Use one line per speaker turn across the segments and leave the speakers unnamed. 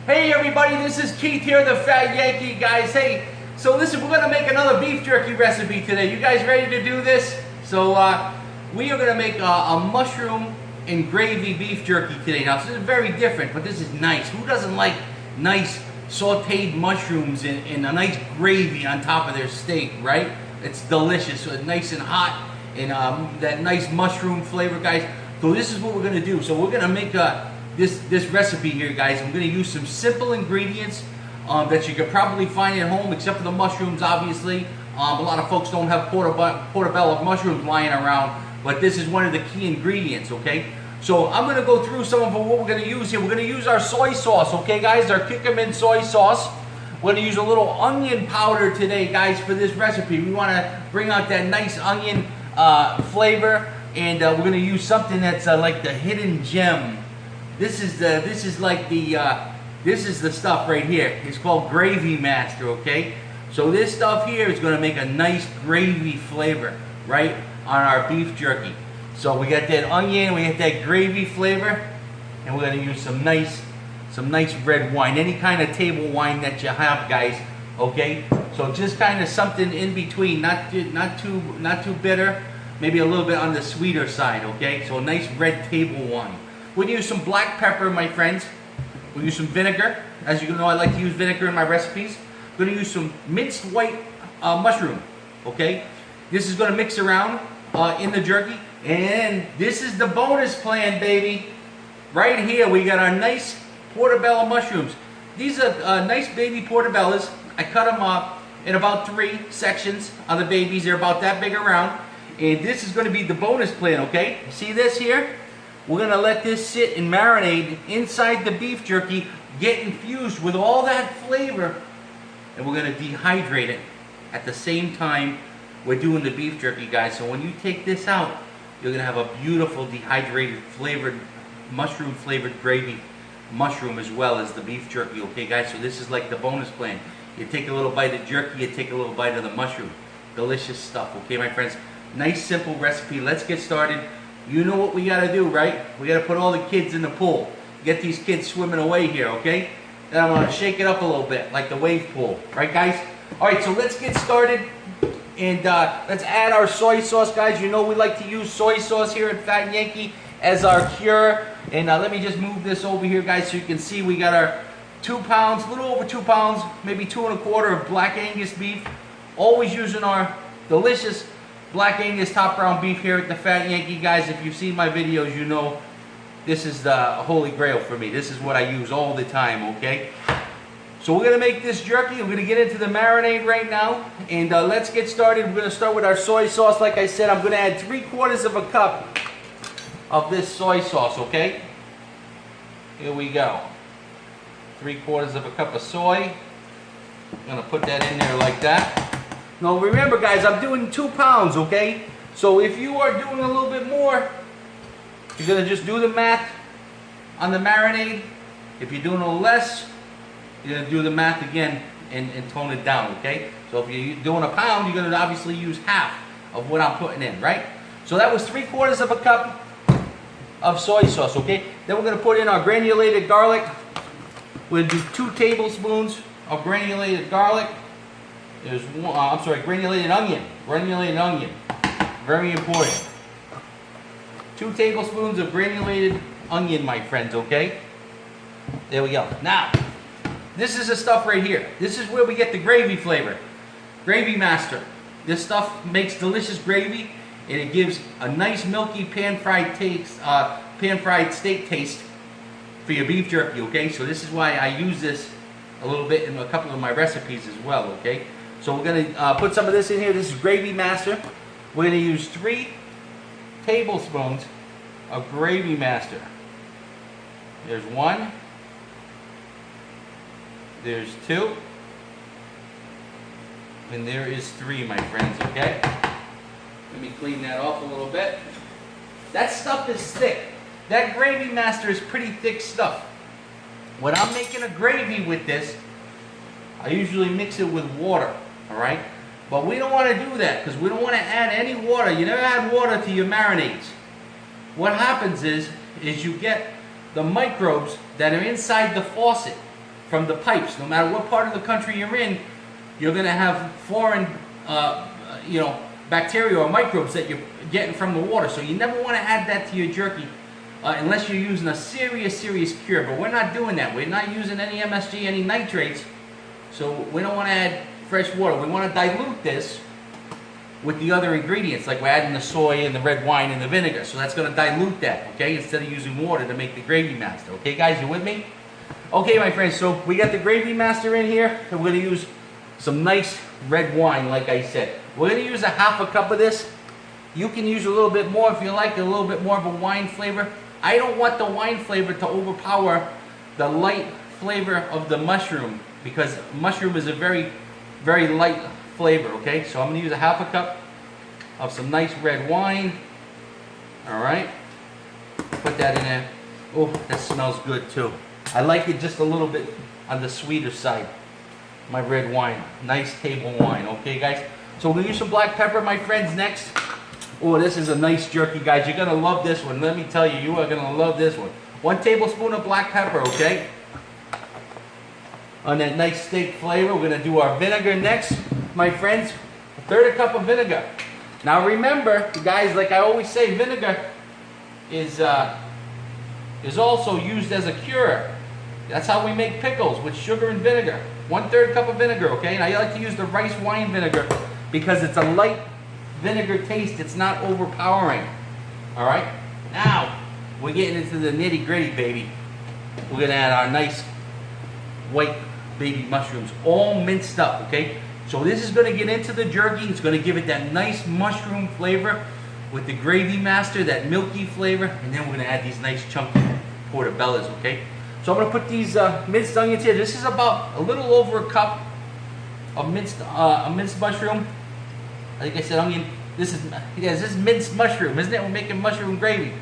Hey everybody, this is Keith here, the Fat Yankee, guys. Hey, so listen, we're going to make another beef jerky recipe today. You guys ready to do this? So we are going to make a mushroom and gravy beef jerky today. Now this is very different, but this is nice. Who doesn't like nice sauteed mushrooms and a nice gravy on top of their steak, right? It's delicious, so nice and hot, and that nice mushroom flavor, guys. So this is what we're going to do. So we're going to make this recipe here, guys. I'm going to use some simple ingredients that you could probably find at home, except for the mushrooms, obviously. A lot of folks don't have portobello mushrooms lying around, but this is one of the key ingredients, okay? So I'm going to go through some of what we're going to use here. We're going to use our soy sauce, okay, guys? Our Kikkoman soy sauce. We're going to use a little onion powder today, guys, for this recipe. We want to bring out that nice onion flavor, and we're going to use something that's like the hidden gem. This is the stuff right here. It's called Gravy Master, okay? So this stuff here is going to make a nice gravy flavor, right, on our beef jerky. So we got that onion, we got that gravy flavor, and we're going to use some nice red wine, any kind of table wine that you have, guys, okay? So just kind of something in between, not too bitter, maybe a little bit on the sweeter side, okay? So a nice red table wine. We're going to use some black pepper, my friends. We'll use some vinegar. As you know, I like to use vinegar in my recipes. We're going to use some minced white mushroom, okay? This is going to mix around in the jerky. And this is the bonus plan, baby. Right here, we got our nice portobello mushrooms. These are nice baby portobellos. I cut them up in about 3 sections on the babies. They're about that big around. And this is going to be the bonus plan, okay? See this here? We're going to let this sit and marinate inside the beef jerky, get infused with all that flavor, and we're going to dehydrate it at the same time we're doing the beef jerky, guys. So when you take this out, you're going to have a beautiful dehydrated flavored, mushroom flavored gravy mushroom as well as the beef jerky, okay, guys? So this is like the bonus plan. You take a little bite of jerky, you take a little bite of the mushroom. Delicious stuff, okay, my friends? Nice, simple recipe. Let's get started. You know what we got to do, right? We got to put all the kids in the pool. Get these kids swimming away here, okay? Then I'm going to shake it up a little bit, like the wave pool. Right, guys? All right, so let's get started. And let's add our soy sauce, guys. You know we like to use soy sauce here at Fat Yankee as our cure. And let me just move this over here, guys, so you can see we got our 2 pounds, a little over 2 pounds, maybe 2 1/4 of black Angus beef. Always using our delicious Black Angus top round beef here at the Fat Yankee, guys. If you've seen my videos, you know this is the holy grail for me. This is what I use all the time, okay? So we're going to make this jerky. We're going to get into the marinade right now. And let's get started. We're going to start with our soy sauce. Like I said, I'm going to add 3/4 of a cup of this soy sauce, okay? Here we go. 3/4 of a cup of soy. I'm going to put that in there like that. Now remember, guys, I'm doing 2 pounds, okay? So if you are doing a little bit more, you're going to just do the math on the marinade. If you're doing a little less, you're going to do the math again and tone it down, okay? So if you're doing a pound, you're going to obviously use half of what I'm putting in, right? So that was 3/4 of a cup of soy sauce, okay? Then we're going to put in our granulated garlic. We're going to do 2 tablespoons of granulated garlic. There's granulated onion. Granulated onion. Very important. 2 tablespoons of granulated onion, my friends, okay? There we go. Now, this is the stuff right here. This is where we get the gravy flavor. Gravy Master. This stuff makes delicious gravy, and it gives a nice milky pan-fried taste, pan-fried steak taste for your beef jerky, okay? So this is why I use this a little bit in a couple of my recipes as well, okay? So we're going to put some of this in here. This is Gravy Master. We're going to use 3 tablespoons of Gravy Master. There's 1. There's 2. And there is 3, my friends, okay? Let me clean that off a little bit. That stuff is thick. That Gravy Master is pretty thick stuff. When I'm making a gravy with this, I usually mix it with water. All right, but we don't want to do that because we don't want to add any water. You never add water to your marinades. What happens is you get the microbes that are inside the faucet. from the pipes. No matter what part of the country you're in, you're going to have foreign, bacteria or microbes that you're getting from the water. So you never want to add that to your jerky unless you're using a serious cure. But we're not doing that. We're not using any MSG, any nitrates. So we don't want to add fresh water. We want to dilute this with the other ingredients, like we're adding the soy and the red wine and the vinegar. So that's going to dilute that, okay, instead of using water to make the gravy master. Okay, guys, you with me? Okay, my friends, so we got the gravy master in here, and we're going to use some nice red wine, like I said. We're going to use a half a cup of this. You can use a little bit more if you like, a little bit more of a wine flavor. I don't want the wine flavor to overpower the light flavor of the mushroom, because mushroom is a very, very light flavor, okay? So I'm going to use a half a cup of some nice red wine. All right, put that in there. Oh, that smells good too. I like it just a little bit on the sweeter side. My red wine, nice table wine, okay, guys? So we're going to use some black pepper, my friends, next. Oh, this is a nice jerky, guys. You're going to love this one. Let me tell you, you are going to love this one. 1 tablespoon of black pepper, okay? On that nice steak flavor, we're going to do our vinegar next, my friends. 1/3 cup of vinegar. Now remember, guys, like I always say, vinegar is also used as a cure. That's how we make pickles, with sugar and vinegar. 1/3 cup of vinegar, okay? And I like to use the rice wine vinegar because it's a light vinegar taste. It's not overpowering. All right? Now, we're getting into the nitty-gritty, baby. We're going to add our nice white baby mushrooms, all minced up, okay? So this is going to get into the jerky. It's going to give it that nice mushroom flavor with the gravy master, that milky flavor, and then we're going to add these nice chunky portobellos, okay? So I'm going to put these minced onions here. This is about a little over a cup of minced mushroom. I think I said onion. This is minced mushroom, isn't it? We're making mushroom gravy.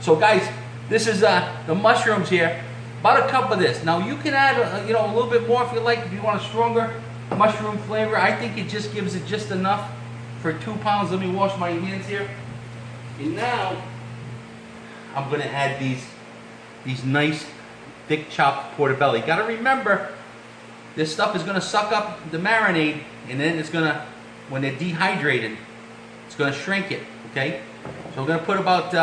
So guys, this is the mushrooms here. About a cup of this. Now you can add a little bit more if you like, if you want a stronger mushroom flavor. I think it just gives it just enough for 2 pounds. Let me wash my hands here. And now I'm going to add these nice thick chopped portobello. You got to remember, this stuff is going to suck up the marinade, and then it's going to, when they're dehydrated, it's going to shrink it. Okay, so we're going to put about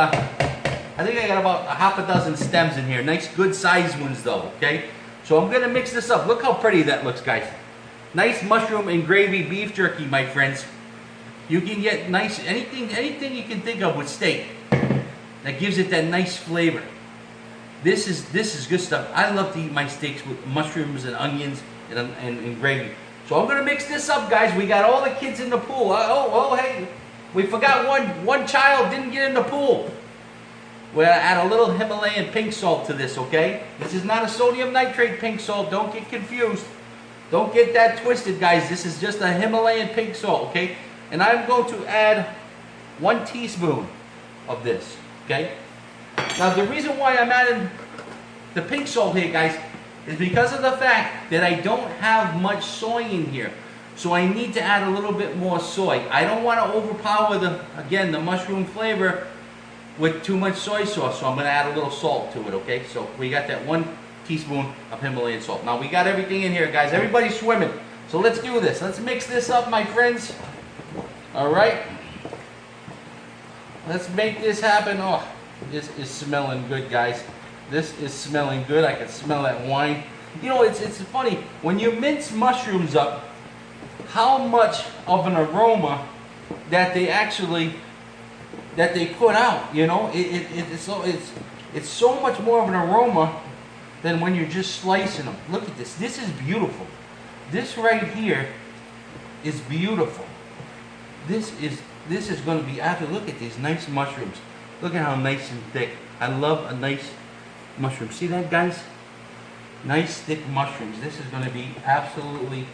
I think I got about a half a dozen stems in here. Nice good sized ones though, okay? So I'm gonna mix this up. Look how pretty that looks, guys. Nice mushroom and gravy beef jerky, my friends. You can get nice, anything you can think of with steak that gives it that nice flavor. This is good stuff. I love to eat my steaks with mushrooms and onions and gravy. So I'm gonna mix this up, guys. We got all the kids in the pool. Oh, hey, we forgot one child didn't get in the pool. We're going to add a little Himalayan pink salt to this, okay? This is not a sodium nitrate pink salt. Don't get confused. Don't get that twisted, guys. This is just a Himalayan pink salt, okay? And I'm going to add 1 teaspoon of this, okay? Now, the reason why I'm adding the pink salt here, guys, is because of the fact that I don't have much soy in here. So I need to add a little bit more soy. I don't want to overpower the mushroom flavor with too much soy sauce, so I'm going to add a little salt to it, okay? So we got that 1 teaspoon of Himalayan salt. Now we got everything in here, guys. Everybody's swimming. So let's do this. Let's mix this up, my friends. All right. Let's make this happen. Oh, this is smelling good, guys. This is smelling good. I can smell that wine. You know, it's funny. When you mince mushrooms up, how much of an aroma that they put out, you know, it's so much more of an aroma than when you're just slicing them. Look at this. This is beautiful. This right here is beautiful. This is going to be after. Look at these nice mushrooms. Look at how nice and thick. I love a nice mushroom. See that, guys? Nice thick mushrooms. This is going to be absolutely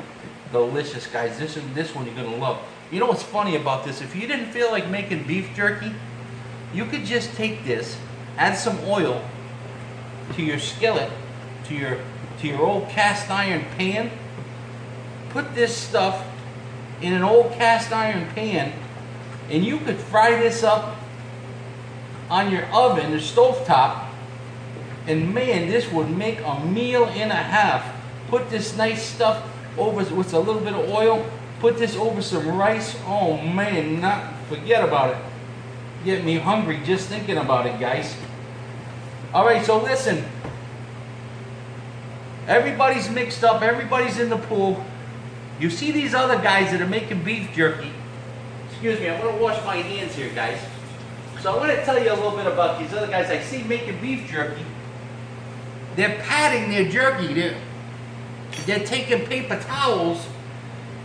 delicious, guys. This one you're going to love. You know what's funny about this? If you didn't feel like making beef jerky, you could just take this, add some oil to your skillet, to your old cast iron pan. Put this stuff in an old cast iron pan, and you could fry this up on your oven, the stovetop, And man, this would make a meal and a half. Put this nice stuff over with a little bit of oil. Put this over some rice. Oh man, forget about it. Get me hungry just thinking about it, guys. All right, so listen. Everybody's mixed up. Everybody's in the pool. You see these other guys that are making beef jerky. Excuse me, I'm going to wash my hands here, guys. So I want to tell you a little bit about these other guys I see making beef jerky. They're patting their jerky. They're taking paper towels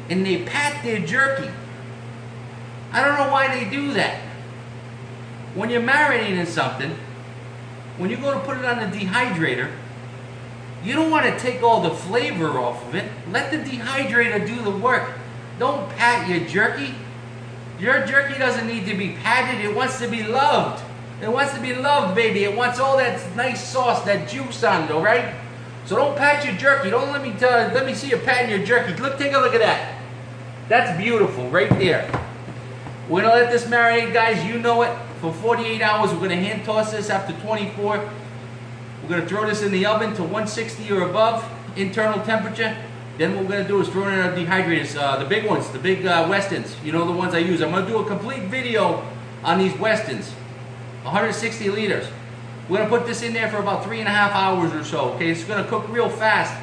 and they pat their jerky. I don't know why they do that. When you're marinating something, when you go to put it on the dehydrator, you don't want to take all the flavor off of it. Let the dehydrator do the work. Don't pat your jerky. Your jerky doesn't need to be patted. It wants to be loved. It wants to be loved, baby. It wants all that nice sauce, that juice on it, all right? So don't pat your jerky. Don't let me see you patting your jerky. Look, take a look at that. That's beautiful right there. We're going to let this marinate, guys. You know it. For 48 hours, we're going to hand toss this after 24. We're going to throw this in the oven to 160 or above, internal temperature. Then what we're going to do is throw it in our dehydrators, the big ones, the big Westons. You know the ones I use. I'm going to do a complete video on these Westons. 160 liters. We're going to put this in there for about 3.5 hours or so. Okay, it's going to cook real fast.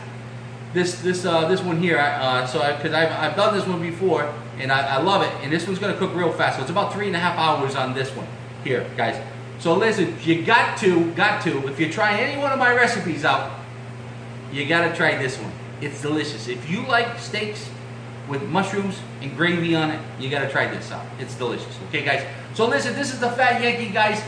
This one here, because I've done this one before and I love it. And this one's going to cook real fast. So it's about 3.5 hours on this one here, guys. So listen, you got to, if you try any one of my recipes out, you got to try this one. It's delicious. If you like steaks with mushrooms and gravy on it, you got to try this out. It's delicious. Okay, guys? So listen, this is the Fat Yankee, guys.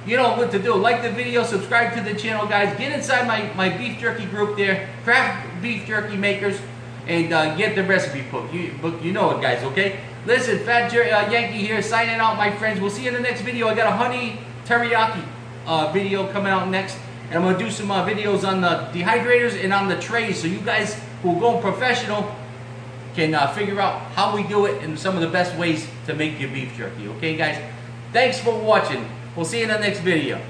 You know what to do. Like the video, subscribe to the channel, guys. Get inside my beef jerky group there, Craft Beef Jerky Makers, and get the recipe book. You know it, guys, okay? Listen, Fat Yankee here, signing out, my friends. We'll see you in the next video. I got a honey teriyaki video coming out next. And I'm going to do some videos on the dehydrators and on the trays so you guys who are going professional can figure out how we do it and some of the best ways to make your beef jerky. Okay, guys? Thanks for watching. We'll see you in the next video.